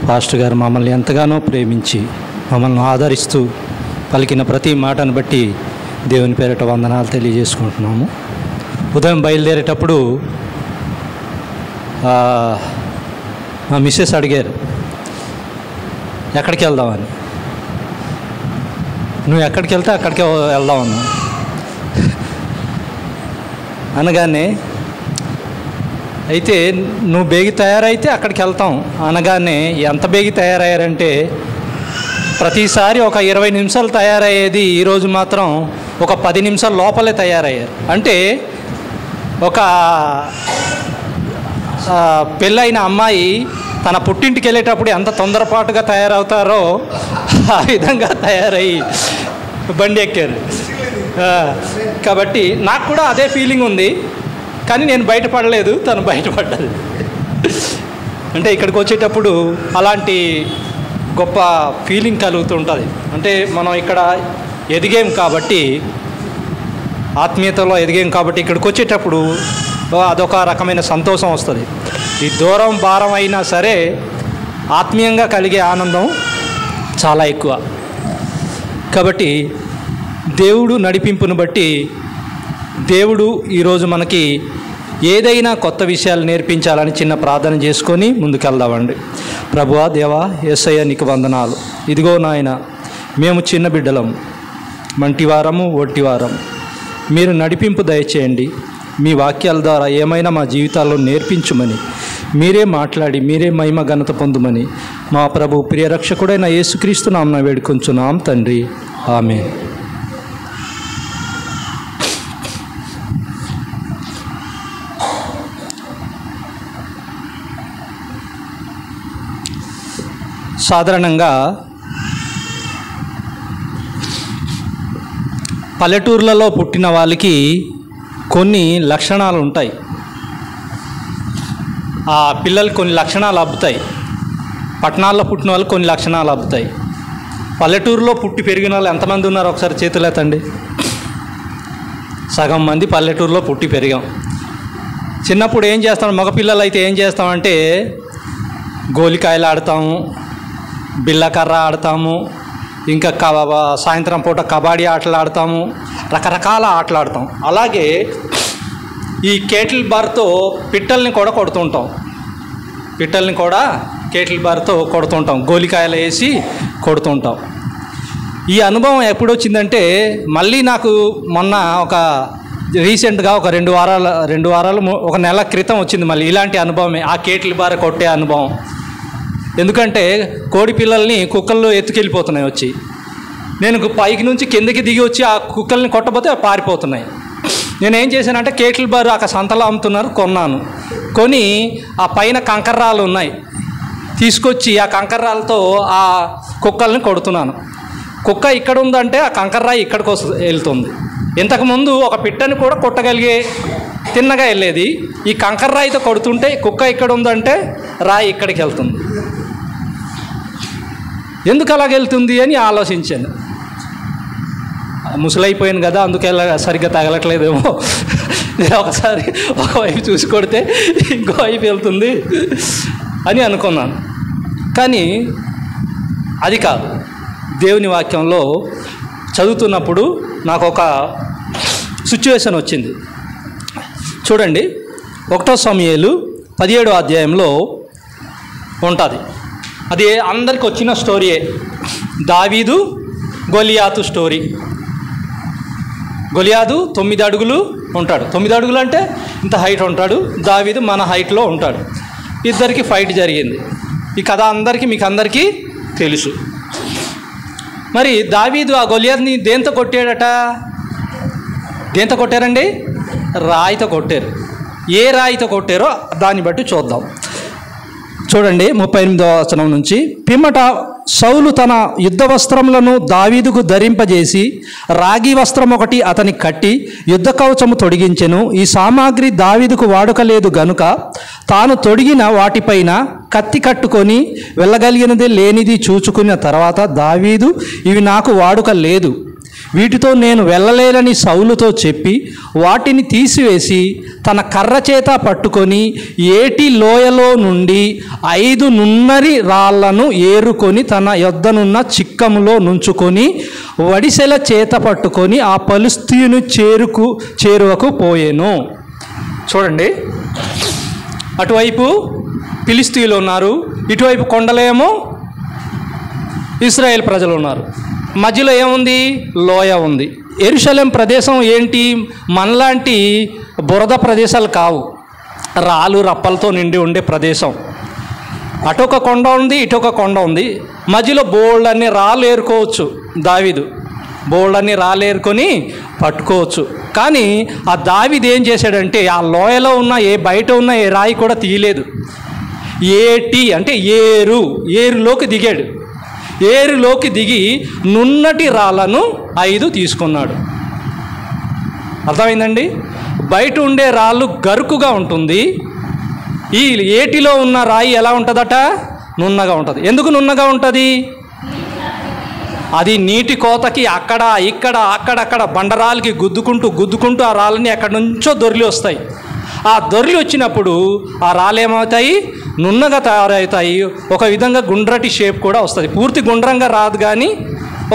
Pastor గారు మమ్మల్ని ఎంతగానో ప్రేమించి మమ్మల్ని ఆదరిస్తూ పలికిన ప్రతి మాటను బట్టి దేవుని పేరిట వందనాలు తెలియజేసుకుంటున్నాము. ఉదయం బయలుదేరేటప్పుడు మా మిస్సెస్ అడిగారు, ఎక్కడికి వెళ్దామని. నువ్వు ఎక్కడికి వెళ్తే అక్కడికే వెళ్దామన్నా అనగానే, అయితే నువ్వు బేగి తయారైతే అక్కడికి వెళ్తాం అనగానే, ఎంత బేగి తయారయ్యారంటే ప్రతిసారి ఒక 20 నిమిషాలు తయారయ్యేది ఈరోజు మాత్రం ఒక 10 నిమిషాల లోపలే తయారయ్యారు. అంటే ఒక పెళ్ళైన అమ్మాయి తన పుట్టింటికి వెళ్ళేటప్పుడు ఎంత తొందరపాటుగా తయారవుతారో ఆ విధంగా తయారయ్యి బండి ఎక్కారు. కాబట్టి నాకు కూడా అదే ఫీలింగ్ ఉంది, కానీ నేను బయటపడలేదు, తను బయటపడ్డది. అంటే ఇక్కడికి వచ్చేటప్పుడు అలాంటి గొప్ప ఫీలింగ్ కలుగుతుంటుంది. అంటే మనం ఇక్కడ ఎదిగాం కాబట్టి, ఆత్మీయతలో ఎదిగాం కాబట్టి ఇక్కడికి వచ్చేటప్పుడు అదొక రకమైన సంతోషం వస్తుంది. ఈ దూరం భారం అయినా సరే ఆత్మీయంగా కలిగే ఆనందం చాలా ఎక్కువ. కాబట్టి దేవుడు నడిపింపును బట్టి దేవుడు ఈరోజు మనకి ఏదైనా కొత్త విషయాలు నేర్పించాలని చిన్న ప్రార్థన చేసుకొని ముందుకెళ్దామండి. ప్రభువా, దేవా, యేసయ్య నీకు వందనాలు. ఇదిగో నాయన, మేము చిన్న బిడ్డలం, మంటివారము, ఒట్టివారం. మీరు నడిపింపు దయచేయండి. మీ వాక్యాల ద్వారా ఏమైనా మా జీవితాల్లో నేర్పించుమని, మీరే మాట్లాడి మీరే మహిమ ఘనత పొందుమని మా ప్రభు ప్రియరక్షకుడైన యేసుక్రీస్తు నామమున వేడుకొంచున్నాం తండ్రి, ఆమేన్. సాధారణంగా పల్లెటూర్లలో పుట్టిన వాళ్ళకి కొన్ని లక్షణాలు ఉంటాయి. ఆ పిల్లలు కొన్ని లక్షణాలు అబ్బుతాయి. పట్టణాల్లో పుట్టిన వాళ్ళు కొన్ని లక్షణాలు అబ్బుతాయి. పల్లెటూరులో పుట్టి పెరిగిన వాళ్ళు ఎంతమంది ఉన్నారు ఒకసారి చేతులు ఎత్తండి. సగం మంది పల్లెటూరులో పుట్టి పెరిగాం. చిన్నప్పుడు ఏం చేస్తాం, మగపిల్లలు అయితే ఏం చేస్తామంటే గోలికాయలు ఆడతాము, బిల్లకర్ర ఆడతాము, ఇంకా సాయంత్రం పూట కబడ్డీ ఆటలు ఆడతాము, రకరకాల ఆటలు ఆడతాం. అలాగే ఈ కేటిల్ బార్తో పిట్టల్ని కూడా కొడుతుంటాం. పిట్టల్ని కూడా కేటిల్ బార్తో కొడుతుంటాం, గోలికాయలు వేసి కొడుతుంటాం. ఈ అనుభవం ఎప్పుడు వచ్చిందంటే, మళ్ళీ నాకు మొన్న ఒక రీసెంట్గా ఒక 2 వారాలు ఒక నెల క్రితం వచ్చింది మళ్ళీ ఇలాంటి అనుభవమే, ఆ కేటిల్ బార్ కొట్టే అనుభవం. ఎందుకంటే కోడి పిల్లల్ని కుక్కల్లో ఎత్తుకెళ్ళిపోతున్నాయి వచ్చి. నేను పైకి నుంచి కిందకి దిగి వచ్చి ఆ కుక్కల్ని కొట్టబోతే పారిపోతున్నాయి. నేనేం చేశానంటే కేటిల్ బార్ అక్కడ సంతలో అమ్ముతున్నారు, కొన్నాను. కొని ఆ పైన కంకర్రాలు ఉన్నాయి, తీసుకొచ్చి ఆ కంకర్రాలతో ఆ కుక్కల్ని కొడుతున్నాను. కుక్క ఇక్కడ ఉందంటే ఆ కంకర్రాయి ఇక్కడికి వెళ్తుంది. ఇంతకుముందు ఒక పిట్టని కూడా కొట్టగలిగే తిన్నగా వెళ్ళేది. ఈ కంకర్రాయితో కొడుతుంటే కుక్క ఇక్కడ ఉందంటే రాయి ఇక్కడికి వెళ్తుంది. ఎందుకు అలాగెళ్తుంది అని ఆలోచించాను. ముసలైపోయాను కదా, అందుకే సరిగ్గా తగలట్లేదేమో. నేను ఒకసారి ఒకవైపు చూసి కొడితే ఇంకో వైపు వెళ్తుంది అని అనుకున్నాను. కానీ అది కాదు. దేవుని వాక్యంలో చదువుతున్నప్పుడు నాకు ఒక సిచ్యువేషన్ వచ్చింది. చూడండి, 1 సమూయేలు 17వ అధ్యాయంలో ఉంటుంది. అది అందరికి వచ్చిన స్టోరీయే, దావీదు గొలియాతు స్టోరీ. గొలియాతు 9 అడుగులు ఉంటాడు. 9 అడుగులు అంటే ఇంత హైట్ ఉంటాడు. దావీదు మన హైట్లో ఉంటాడు. ఇద్దరికి ఫైట్ జరిగింది. ఈ కథ మీకు అందరికీ తెలుసు. మరి దావీదు ఆ గొలియాతుని దేంతో కొట్టాడట? దేంతో కొట్టారండి? రాయితో కొట్టారు. ఏ రాయితో కొట్టారో దాన్ని బట్టి చూద్దాం. చూడండి 38వ వచనం నుంచి. పిమ్మట సౌలు తన యుద్ధ వస్త్రములను దావీదుకు ధరింపజేసి రాగి వస్త్రం ఒకటి అతని కట్టి యుద్ధ కవచము తొడిగించెను. ఈ సామాగ్రి దావీదుకు వాడుక లేదు గనుక తాను తొడిగిన వాటిపైన కత్తి కట్టుకొని వెళ్ళగలిగినది లేనిది చూచుకున్న తర్వాత దావీదు, ఇవి నాకు వాడుక లేదు, వీటితో నేను వెళ్ళలేనని సౌలుతో చెప్పి వాటిని తీసివేసి తన కర్ర చేత పట్టుకొని ఏటి లోయలో నుండి 5 నున్నరి రాళ్లను ఏరుకొని తన యొద్దనున్న చిక్కములో నుంచుకొని వడిసెల చేత పట్టుకొని ఆ ఫిలిష్తీయుని చేరువకు పోయెను. చూడండి, అటువైపు ఫిలిష్తీయులు ఉన్నారు, ఇటువైపు కొండలేమో ఇశ్రాయేల్ ప్రజలు ఉన్నారు. మధ్యలో ఏముంది? లోయ ఉంది. యెరూషలేం ప్రదేశం ఏంటి? మనలాంటి బురద ప్రదేశాలు కావు, రాళ్ళు రప్పలతో నిండి ఉండే ప్రదేశం. అటొక కొండ ఉంది, ఇటొక కొండ ఉంది. మధ్యలో బోళ్ళన్ని రాళ్ళు ఏరుకోవచ్చు. దావీదు బోళ్ళన్ని రాళ్ళు ఏరుకొని పట్టుకోవచ్చు. కానీ ఆ దావీదు ఏం చేశాడంటే ఆ లోయలో ఉన్న బయట ఉన్న ఏ రాయి కూడా తీయలేదు. ఏటి అంటే ఏరులోకి దిగాడు. ఏరులోకి దిగి నున్నటి రాళ్ళను 5 తీసుకున్నాడు. అర్థమైందండి? బయట ఉండే రాళ్ళు గరుకుగా ఉంటుంది, ఈ ఏటిలో ఉన్న రాయి ఎలా ఉంటుందట? నున్నగా ఉంటుంది. ఎందుకు నున్నగా ఉంటుంది? అది నీటి కోతకి అక్కడ ఇక్కడ అక్కడక్కడ బండరాలకి గుద్దుకుంటూ ఆ రాళ్ళని ఎక్కడి నుంచో దొర్లి వస్తాయి. ఆ దొర్లి వచ్చినప్పుడు ఆ రాళ్ళు ఏమవుతాయి? నున్నగా తయారవుతాయి. ఒక విధంగా గుండ్రటి షేప్ కూడా వస్తుంది. పూర్తి గుండ్రంగా రాదు, కానీ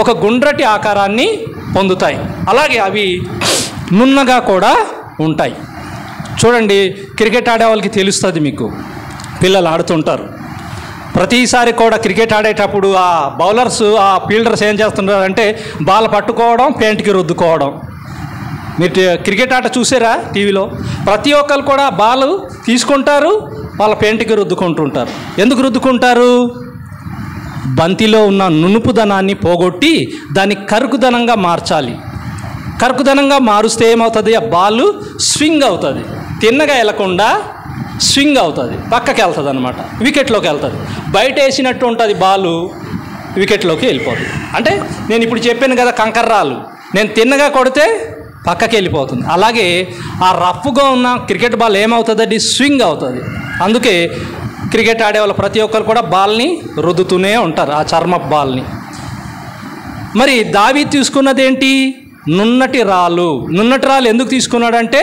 ఒక గుండ్రటి ఆకారాన్ని పొందుతాయి. అలాగే అవి నున్నగా కూడా ఉంటాయి. చూడండి, క్రికెట్ ఆడే వాళ్ళకి తెలుస్తుంది. మీకు పిల్లలు ఆడుతుంటారు, ప్రతిసారి కూడా క్రికెట్ ఆడేటప్పుడు ఆ బౌలర్స్ ఆ ఫీల్డర్స్ ఏం చేస్తుంటారంటే బాల్ పట్టుకోవడం, పెయింట్కి రుద్దుకోవడం. మీరు క్రికెట్ ఆట చూసారా టీవీలో? ప్రతి ఒక్కరు కూడా బాల్ తీసుకుంటారు, వాళ్ళ పెయింట్కి రుద్దుకుంటుంటారు. ఎందుకు రుద్దుకుంటారు? బంతిలో ఉన్న నునుపుదనాన్ని పోగొట్టి దాన్ని కరుకుదనంగా మార్చాలి. కరుకుదనంగా మారుస్తే ఏమవుతుంది? ఆ బాల్ స్వింగ్ అవుతుంది, తిన్నగా వెళ్లకుండా స్వింగ్ అవుతుంది, పక్కకి వెళ్తుంది అనమాట, వికెట్లోకి వెళ్తుంది. బయట వేసినట్టు ఉంటుంది, బాల్ వికెట్లోకి వెళ్ళిపోతుంది. అంటే నేను ఇప్పుడు చెప్పాను కదా, కంకర్రాలు నేను తిన్నగా కొడితే పక్కకి వెళ్ళిపోతుంది. అలాగే ఆ రఫ్గా ఉన్న క్రికెట్ బాల్ ఏమవుతుందండి? స్వింగ్ అవుతుంది. అందుకే క్రికెట్ ఆడేవాళ్ళు ప్రతి ఒక్కరు కూడా బాల్ని రుద్దుతూనే ఉంటారు, ఆ చర్మ బాల్ని. మరి దావీదు తీసుకున్నది ఏంటి? నున్నటి రాళ్ళు. నున్నటి రాళ్ళు ఎందుకు తీసుకున్నాడంటే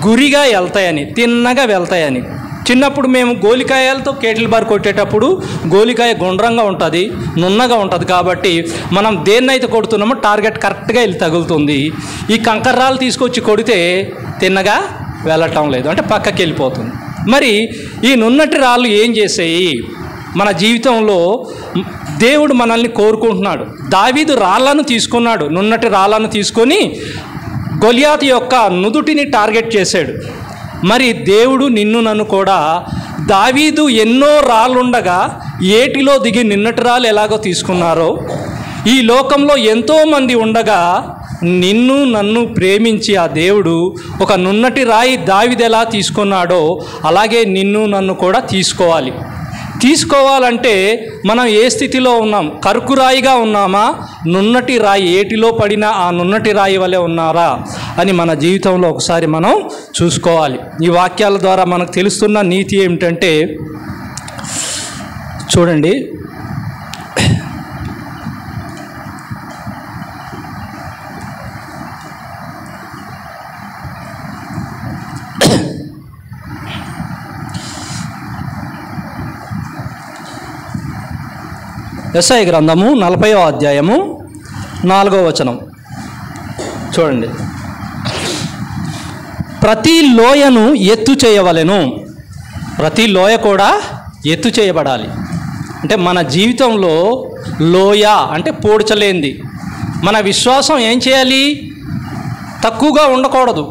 గురిగా వెళ్తాయని, తిన్నగా వెళ్తాయని. చిన్నప్పుడు మేము గోలికాయలతో కేటిల్ బార్ కొట్టేటప్పుడు గోలికాయ గుండ్రంగా ఉంటుంది, నున్నగా ఉంటుంది. కాబట్టి మనం దేన్నైతే కొడుతున్నామో టార్గెట్ కరెక్ట్గా వెళ్ళి తగులుతుంది. ఈ కంకర్రాలు తీసుకొచ్చి కొడితే తిన్నగా వెళ్ళటం లేదు, అంటే పక్కకి వెళ్ళిపోతుంది. మరి ఈ నున్నటి రాళ్ళు ఏం చేసాయి? మన జీవితంలో దేవుడు మనల్ని కోరుకుంటున్నాడు. దావీదు రాళ్ళను తీసుకున్నాడు, నున్నటి రాళ్ళను తీసుకొని గొలియాతు యొక్క నుదుటిని టార్గెట్ చేశాడు. మరి దేవుడు నిన్ను నన్ను కూడా దావీదు ఎన్నో రాళ్ళుండగా ఏటిలో దిగి నిన్నటి రాళ్ళు ఎలాగో తీసుకున్నారో, ఈ లోకంలో ఎంతోమంది ఉండగా నిన్ను నన్ను ప్రేమించి ఆ దేవుడు ఒక నున్నటి రాయి దావీదు ఎలా తీసుకున్నాడో అలాగే నిన్ను నన్ను కూడా తీసుకోవాలంటే మనం ఏ స్థితిలో ఉన్నాం? కరుకురాయిగా ఉన్నామా? నున్నటి రాయి ఏటిలో పడిన ఆ నున్నటి రాయి వలె ఉన్నారా అని మన జీవితంలో ఒకసారి మనం చూసుకోవాలి. ఈ వాక్యాల ద్వారా మనకు తెలుస్తున్న నీతి ఏమిటంటే, చూడండి, యెషయా గ్రంథము 40వ అధ్యాయము 4వ వచనం చూడండి. ప్రతి లోయను ఎత్తు చేయవలెను. ప్రతి లోయ కూడా ఎత్తు చేయబడాలి. అంటే మన జీవితంలో లోయ అంటే పూడ్చలేంది. మన విశ్వాసం ఏం చేయాలి? తక్కువగా ఉండకూడదు,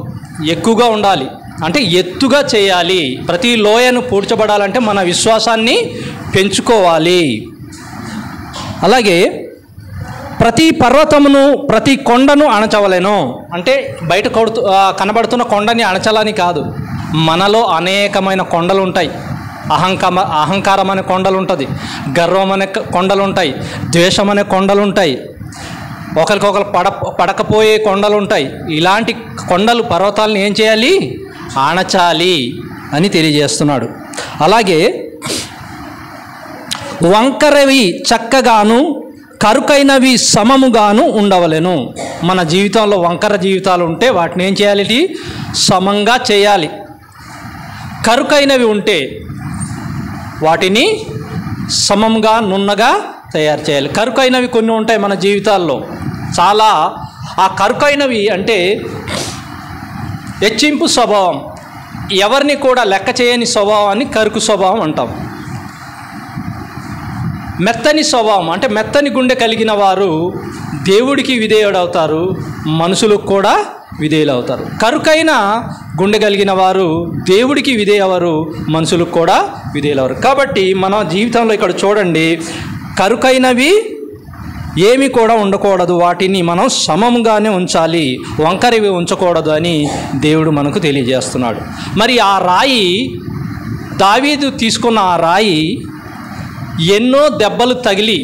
ఎక్కువగా ఉండాలి. అంటే ఎత్తుగా చేయాలి. ప్రతి లోయను పూడ్చబడాలంటే మన విశ్వాసాన్ని పెంచుకోవాలి. అలాగే ప్రతి పర్వతమును ప్రతి కొండను అణచవలెను. అంటే బయట కనబడుతున్న కొండని అణచాలని కాదు, మనలో అనేకమైన కొండలు ఉంటాయి. అహంకారం అనే కొండలు ఉంటుంది, గర్వం అనే కొండలు ఉంటాయి, ద్వేషం అనే కొండలు ఉంటాయి, ఒకరికొకరు పడకపోయే కొండలు ఉంటాయి. ఇలాంటి కొండలు పర్వతాలను ఏం చేయాలి? అణచాలి అని తెలియజేస్తున్నాడు. అలాగే వంకరవి చక్కగాను కరుకైనవి సమముగాను ఉండవలెను. మన జీవితంలో వంకర జీవితాలు ఉంటే వాటిని ఏం చేయాలి? సమంగా చేయాలి. కరుకైనవి ఉంటే వాటిని సమంగా నున్నగా తయారు చేయాలి. కరుకైనవి కొన్ని ఉంటాయి మన జీవితాల్లో చాలా. ఆ కరుకైనవి అంటే హెచ్చింపు స్వభావం, ఎవరిని కూడా లెక్క చేయని స్వభావాన్ని కరుకు స్వభావం అంటాం. మెత్తని స్వభావం అంటే మెత్తని గుండె కలిగిన వారు దేవుడికి విధేయుడవుతారు, మనుషులకు కూడా విధేయులు అవుతారు. కరుకైన గుండె కలిగిన వారు దేవుడికి విధేయవరు, మనుషులకు కూడా విధేయులవరు. కాబట్టి మన జీవితంలో ఇక్కడ చూడండి, కరుకైనవి ఏమి కూడా ఉండకూడదు, వాటిని మనం సమముగానే ఉంచాలి, వంకరివి ఉంచకూడదు అని దేవుడు మనకు తెలియజేస్తున్నాడు. మరి ఆ రాయి, దావీదు తీసుకున్న ఆ రాయి ఎన్నో దెబ్బలు తగిలి,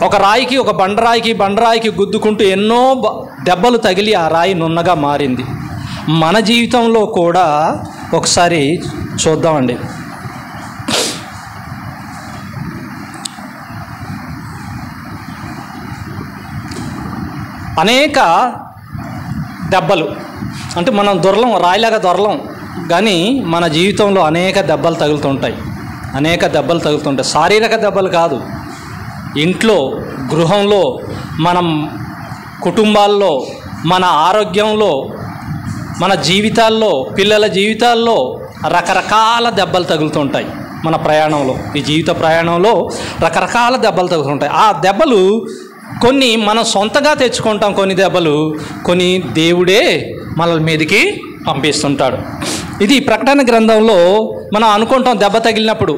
ఒక రాయికి ఒక బండరాయికి గుద్దుకుంటూ ఎన్నో దెబ్బలు తగిలి ఆ రాయి నున్నగా మారింది. మన జీవితంలో కూడా ఒకసారి చూద్దామండి. అనేక దెబ్బలు అంటే మనం దొరలం, రాయిలాగా దొరలం, కానీ మన జీవితంలో అనేక దెబ్బలు తగులుతుంటాయి. శారీరక దెబ్బలు కాదు, ఇంట్లో, గృహంలో, మనం కుటుంబాల్లో, మన ఆరోగ్యంలో, మన జీవితాల్లో, పిల్లల జీవితాల్లో రకరకాల దెబ్బలు తగులుతుంటాయి. మన ప్రయాణంలో, ఈ జీవిత ప్రయాణంలో రకరకాల దెబ్బలు తగులుతుంటాయి. ఆ దెబ్బలు కొన్ని మనం సొంతగా తెచ్చుకుంటాం, కొన్ని దెబ్బలు కొన్ని దేవుడే మన మీదకి పంపిస్తుంటాడు. ఇది ప్రకటన గ్రంథంలో మనం అనుకుంటాం, దెబ్బ తగిలినప్పుడు,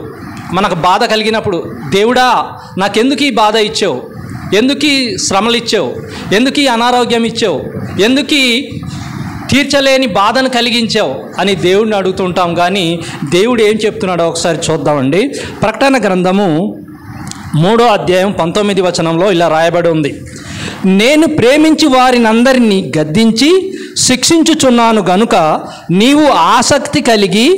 మనకు బాధ కలిగినప్పుడు, దేవుడా నాకెందుకు ఈ బాధ ఇచ్చావు, ఎందుకు ఈ శ్రమలు ఇచ్చావు, ఎందుకు ఈ అనారోగ్యం ఇచ్చావు, ఎందుకు ఈ తీర్చలేని బాధను కలిగించావు అని దేవుడిని అడుగుతుంటాం. కానీ దేవుడు ఏం చెప్తున్నాడో ఒకసారి చూద్దామండి. ప్రకటన గ్రంథము 3వ అధ్యాయం 19వ వచనంలో ఇలా రాయబడి ఉంది, నేను ప్రేమించి వారినందరినీ గద్దించి శిక్షించుచున్నాను గనుక నీవు ఆసక్తి కలిగి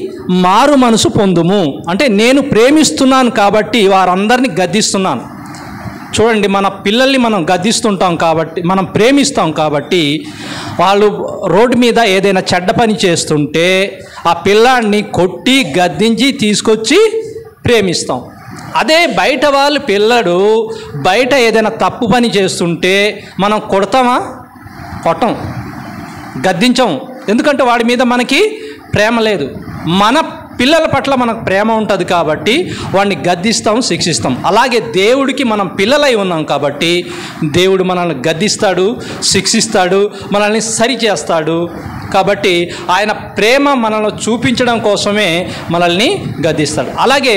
మారు మనసు పొందుము. అంటే నేను ప్రేమిస్తున్నాను కాబట్టి వారందరినీ గద్దిస్తున్నాను. చూడండి, మన పిల్లల్ని మనం గద్దిస్తుంటాం కాబట్టి, మనం ప్రేమిస్తాం కాబట్టి, వాళ్ళు రోడ్డు మీద ఏదైనా చెడ్డ పని చేస్తుంటే ఆ పిల్లాడిని కొట్టి గద్దించి తీసుకొచ్చి ప్రేమిస్తాం. అదే బయట వాళ్ళు పిల్లడు బయట ఏదైనా తప్పు పని చేస్తుంటే మనం కొడతామా? కొట్టం, గద్దించం. ఎందుకంటే వాడి మీద మనకి ప్రేమ లేదు. మన పిల్లల పట్ల మనకు ప్రేమ ఉంటుంది కాబట్టి వాడిని గద్దిస్తాం, శిక్షిస్తాం. అలాగే దేవుడికి మనం పిల్లలై ఉన్నాం కాబట్టి దేవుడు మనల్ని గద్దిస్తాడు, శిక్షిస్తాడు, మనల్ని సరిచేస్తాడు. కాబట్టి ఆయన ప్రేమ మనల్ని చూపించడం కోసమే మనల్ని గద్దిస్తాడు. అలాగే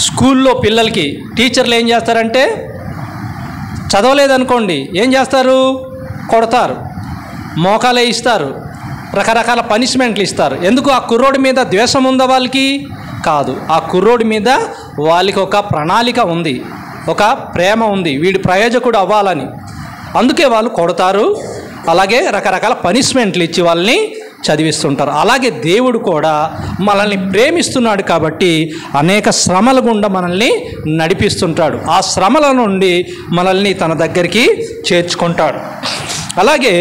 స్కూల్లో పిల్లలకి టీచర్లు ఏం చేస్తారంటే, చదవలేదనుకోండి ఏం చేస్తారు? కొడతారు, మోకాలే ఇస్తారు, రకరకాల పనిష్మెంట్లు ఇస్తారు. ఎందుకు? ఆ కుర్రోడి మీద ద్వేషం ఉందా వాళ్ళకి? కాదు, ఆ కుర్రోడి మీద వాళ్ళకి ఒక ప్రణాళిక ఉంది, ఒక ప్రేమ ఉంది, వీడి ప్రయోజకుడు అవ్వాలని. అందుకే వాళ్ళు కొడతారు, అలాగే రకరకాల పనిష్మెంట్లు ఇచ్చి వాళ్ళని చదివిస్తుంటారు. అలాగే దేవుడు కూడా మనల్ని ప్రేమిస్తున్నాడు కాబట్టి అనేక శ్రమల గుండా మనల్ని నడిపిస్తుంటాడు. ఆ శ్రమల నుండి మనల్ని తన దగ్గరికి చేర్చుకుంటాడు. అలాగే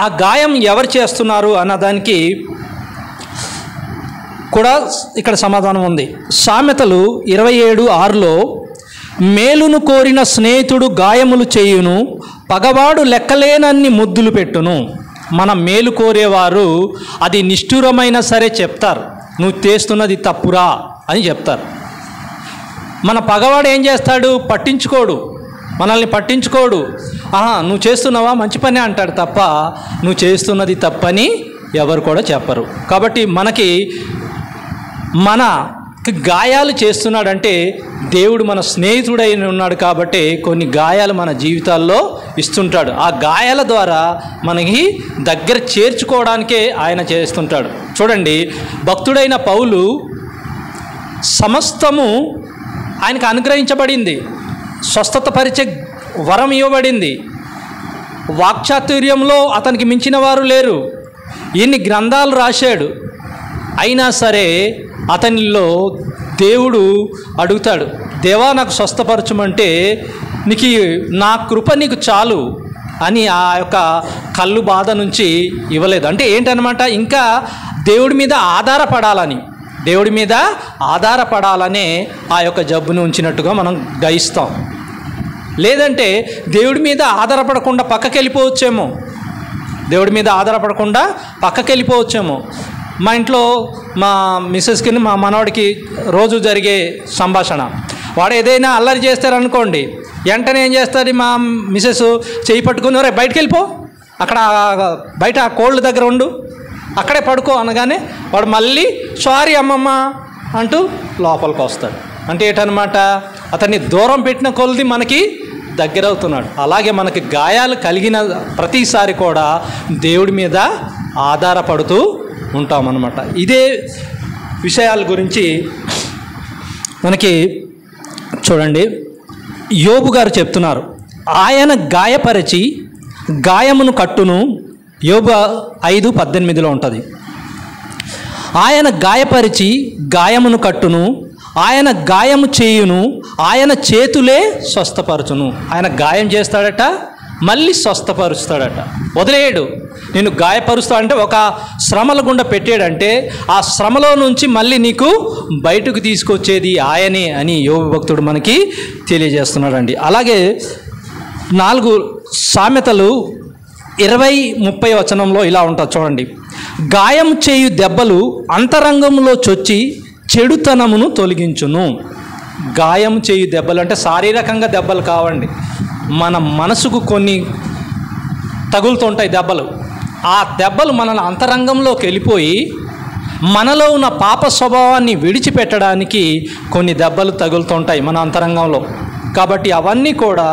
ఆ గాయం ఎవరు చేస్తున్నారు అన్నదానికి కూడా ఇక్కడ సమాధానం ఉంది. సామెతలు 27:6లో మేలును కోరిన స్నేహితుడు గాయములు చేయును, పగవాడు లెక్కలేనన్ని ముద్దులు పెట్టును. మన మేలు కోరేవారు అది నిష్ఠురమైనా సరే చెప్తారు, నువ్వు చేస్తున్నది తప్పురా అని చెప్తారు. మన పగవాడు ఏం చేస్తాడు? పట్టించుకోడు, మనల్ని పట్టించుకోడు. నువ్వు చేస్తున్నావా, మంచి పని అంటాడు తప్ప నువ్వు చేస్తున్నది తప్పని ఎవరు కూడా చెప్పరు. కాబట్టి మనకి మన గాయాలు చేస్తున్నాడంటే దేవుడు మన స్నేహితుడై ఉన్నాడు కాబట్టి కొన్ని గాయాలు మన జీవితాల్లో ఇస్తుంటాడు. ఆ గాయాల ద్వారా మనకి దగ్గర చేర్చుకోవడానికే ఆయన చేస్తుంటాడు. చూడండి, భక్తుడైన పౌలు సమస్తము ఆయనకు అనుగ్రహించబడింది, స్వస్థత పరిచే వరం ఇవ్వబడింది, వాక్చాతుర్యంలో అతనికి మించిన వారు లేరు, ఎన్ని గ్రంథాలు రాశాడు. అయినా సరే అతనిలో దేవుడు అడుగుతాడు, దేవా నాకు స్వస్థపరచమంటే నీకు నా కృప నీకు చాలు అని ఆ యొక్క కళ్ళు బాధ నుంచి ఇవ్వలేదు. అంటే ఏంటనమాట, ఇంకా దేవుడి మీద ఆధారపడాలనే ఆ యొక్క జబ్బుని ఉంచినట్టుగా మనం గ్రహిస్తాం. లేదంటే దేవుడి మీద ఆధారపడకుండా పక్కకి వెళ్ళిపోవచ్చేమో. మా ఇంట్లో మా మిస్సెస్కి మా మనవాడికి రోజు జరిగే సంభాషణ, వాడు ఏదైనా అల్లరి చేస్తారనుకోండి, వెంటనే ఏం చేస్తుంది మా మిస్సెస్ చేయి పట్టుకుని, రే బయటికి వెళ్ళిపో, అక్కడ బయట ఆ కోళ్ళ దగ్గర ఉండు, అక్కడే పడుకో అనగానే వాడు మళ్ళీ సారీ అమ్మమ్మ అంటూ లోపలికి వస్తాడు. అంటే ఏంటనమాట, అతన్ని దూరం పెట్టిన కొలది మనకి దగ్గర అవుతున్నాడు. అలాగే మనకి గాయాలు కలిగిన ప్రతిసారి కూడా దేవుడి మీద ఆధారపడుతూ ఉంటామన్నమాట. ఇదే విషయాల గురించి మనకి చూడండి యోబు గారు చెప్తున్నారు. ఆయన గాయపరిచి గాయమును కట్టును. యోబు 5:18 ఉంటుంది. ఆయన గాయపరిచి గాయమును కట్టును, ఆయన గాయము చేయును, ఆయన చేతులే స్వస్థపరచును. ఆయన గాయం చేస్తాడట, మళ్ళీ స్వస్థపరుస్తాడట. వదిలేయడు, నేను గాయపరుస్తాడంటే ఒక శ్రమల గుండా పెట్టాడంటే ఆ శ్రమలో నుంచి మళ్ళీ నీకు బయటకు తీసుకొచ్చేది ఆయనే అని యోబు భక్తుడు మనకి తెలియజేస్తున్నాడండి. అలాగే 4 సామెతలు 20-30 వచనంలో ఇలా ఉంటుంది చూడండి. గాయం చేయు దెబ్బలు అంతరంగంలో చొచ్చి చెడుతనమును తొలగించును. గాయం చేయు దెబ్బలు అంటే శారీరకంగా దెబ్బలు కావండి, మన మనసుకు కొన్ని తగులుతుంటాయి దెబ్బలు. ఆ దెబ్బలు మన అంతరంగంలోకి వెళ్ళిపోయి మనలో ఉన్న పాప స్వభావాన్ని విడిచిపెట్టడానికి కొన్ని దెబ్బలు తగులుతుంటాయి మన అంతరంగంలో. కాబట్టి అవన్నీ కూడా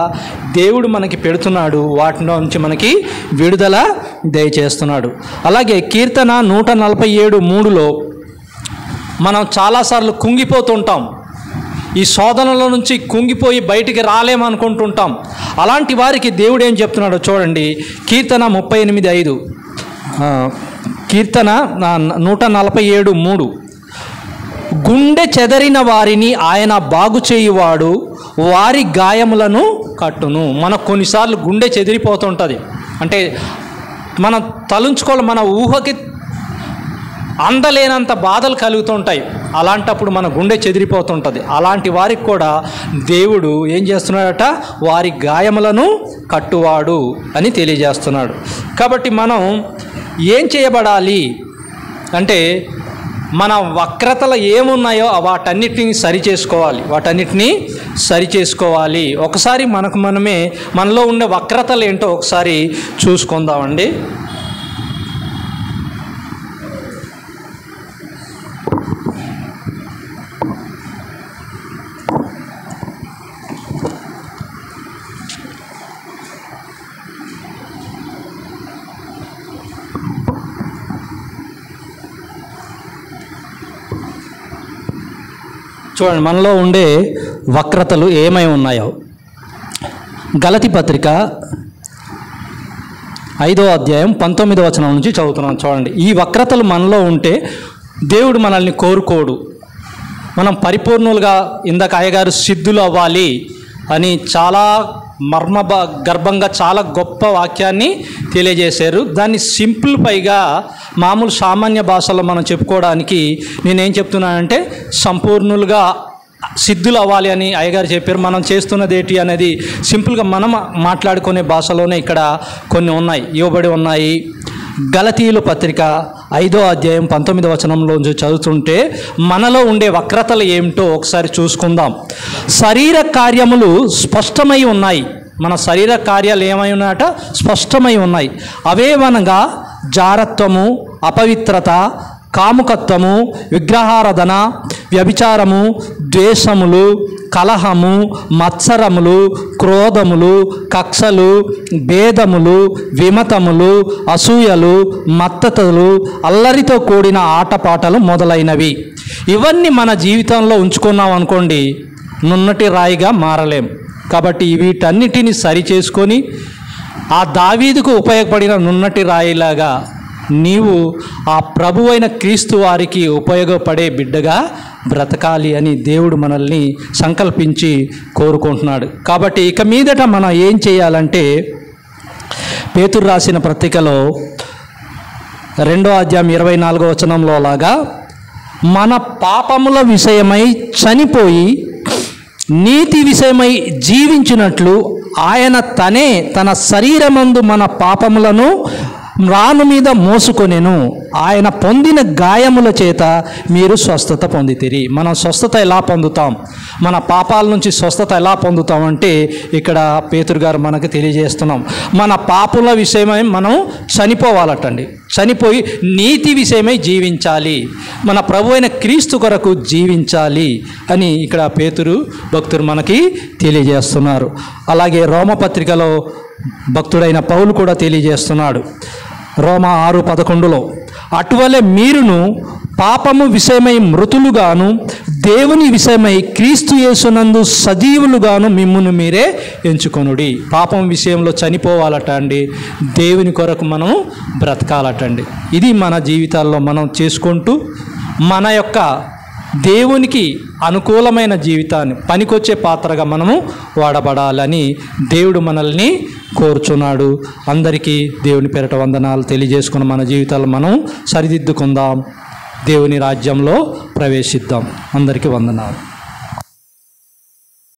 దేవుడు మనకి పెడుతున్నాడు, వాటి నుంచి మనకి విడుదల దయచేస్తున్నాడు. అలాగే కీర్తన 147:3లో మనం చాలాసార్లు కుంగిపోతుంటాం, ఈ శోధనల నుంచి కుంగిపోయి బయటికి రాలేమనుకుంటుంటాం. అలాంటి వారికి దేవుడు ఏం చెప్తున్నాడో చూడండి. కీర్తన 38:5, కీర్తన 147:3, గుండె చెదరిన వారిని ఆయన బాగు చేయువాడు, వారి గాయములను కట్టును. మనకు కొన్నిసార్లు గుండె చెదిరిపోతుంటుంది, అంటే మనం తలుంచుకోవాలి, మన ఊహకి అందలేనంత బాధలు కలుగుతుంటాయి. అలాంటప్పుడు మన గుండె చెదిరిపోతుంటుంది. అలాంటి వారికి కూడా దేవుడు ఏం చేస్తున్నాడట, వారి గాయములను కట్టువాడు అని తెలియజేస్తున్నాడు. కాబట్టి మనం ఏం చేయబడాలి అంటే, మన వక్రతలు ఏమున్నాయో వాటన్నిటిని సరిచేసుకోవాలి. ఒకసారి మనలో ఉండే వక్రతలు ఏంటో ఒకసారి చూసుకుందామండి. చూడండి మనలో ఉండే వక్రతలు ఏమై ఉన్నాయో. గలతీ పత్రిక 5:19 వచనం నుంచి చదువుతున్నాం చూడండి. ఈ వక్రతలు మనలో ఉంటే దేవుడు మనల్ని కోరుకోడు. మనం పరిపూర్ణులుగా, ఇందాక అయ్యగారు సిద్ధులు అవ్వాలి అని చాలా గర్భంగా చాలా గొప్ప వాక్యాన్ని తెలియజేశారు. దాన్ని సింప్లిఫైగా మామూలు సామాన్య భాషలో మనం చెప్పుకోవడానికి నేనేం చెప్తున్నానంటే, సంపూర్ణులుగా సిద్ధులు అవ్వాలి అని అయ్యగారు చెప్పారు. మనం చేస్తున్నది ఏంటి అనేది సింపుల్గా మనం మాట్లాడుకునే భాషలోనే ఇక్కడ కొన్ని ఇవ్వబడి ఉన్నాయి. గలతీయుల పత్రిక 5:19 వచనంలోంచి చదువుతుంటే మనలో ఉండే వక్రతలు ఏమిటో ఒకసారి చూసుకుందాం. శరీర కార్యములు స్పష్టమై ఉన్నాయి. మన శరీర కార్యాలు ఏమై ఉన్నాయట, స్పష్టమై ఉన్నాయి. అవేవనగా జారత్వము, అపవిత్రత, కాముకత్వము, విగ్రహారాధన, వ్యభిచారము, ద్వేషములు, కలహము, మత్సరములు, క్రోధములు, కక్షలు, భేదములు, విమతములు, అసూయలు, మత్తతలు, అల్లరితో కూడిన ఆటపాటలు మొదలైనవి. ఇవన్నీ మన జీవితంలో ఉంచుకున్నాం అనుకోండి, నున్నటి రాయిగా మారలేం. కాబట్టి వీటన్నిటిని సరిచేసుకొని ఆ దావీదుకు ఉపయోగపడిన నున్నటి రాయిలాగా నీవు ఆ ప్రభువైన క్రీస్తు వారికి ఉపయోగపడే బిడ్డగా బ్రతకాలి అని దేవుడు మనల్ని సంకల్పించి కోరుకుంటున్నాడు. కాబట్టి ఇక మీదట మనం ఏం చేయాలంటే, పేతురు రాసిన పత్రికలో 2వ అధ్యాయం 24వ వచనంలో లాగా, మన పాపముల విషయమై చనిపోయి నీతి విషయమై జీవించినట్లు ఆయన తనే తన శరీరమందు మన పాపములను రాను మీద మోసుకొనెను. ఆయన పొందిన గాయముల చేత మీరు స్వస్థత పొందితిరి. మనం స్వస్థత ఎలా పొందుతాం, మన పాపాల నుంచి స్వస్థత ఎలా పొందుతాం అంటే ఇక్కడ పేతురు గారు మనకు తెలియజేస్తున్నాం. మన పాపుల విషయమై మనం చనిపోవాలటండి. చనిపోయి నీతి విషయమై జీవించాలి, మన ప్రభు అయిన క్రీస్తు కొరకు జీవించాలి అని ఇక్కడ పేతురు భక్తుడు మనకి తెలియజేస్తున్నారు. అలాగే రోమపత్రికలో భక్తుడైన పౌలు కూడా తెలియజేస్తున్నాడు. రోమా 6:11 అటువలే మీరును పాపము విషయమై మృతులుగాను దేవుని విషయమై క్రీస్తు యేసునందు సజీవులుగాను మిమ్మును మీరే ఎంచుకొనుడి. పాపం విషయంలో చనిపోవాలట అండి, దేవుని కొరకు మనం బ్రతకాలటండి. ఇది మన జీవితాల్లో మనం చేసుకుంటూ మన యొక్క దేవునికి అనుకూలమైన జీవితాన్ని పనికొచ్చే పాత్రగా మనము వాడబడాలని దేవుడు మనల్ని కోరుచున్నాడు. అందరికీ దేవుని పేరట వందనాలు తెలియజేసుకుని మన జీవితాలు మనం సరిదిద్దుకుందాం, దేవుని రాజ్యంలో ప్రవేశిద్దాం. అందరికీ వందనాలు.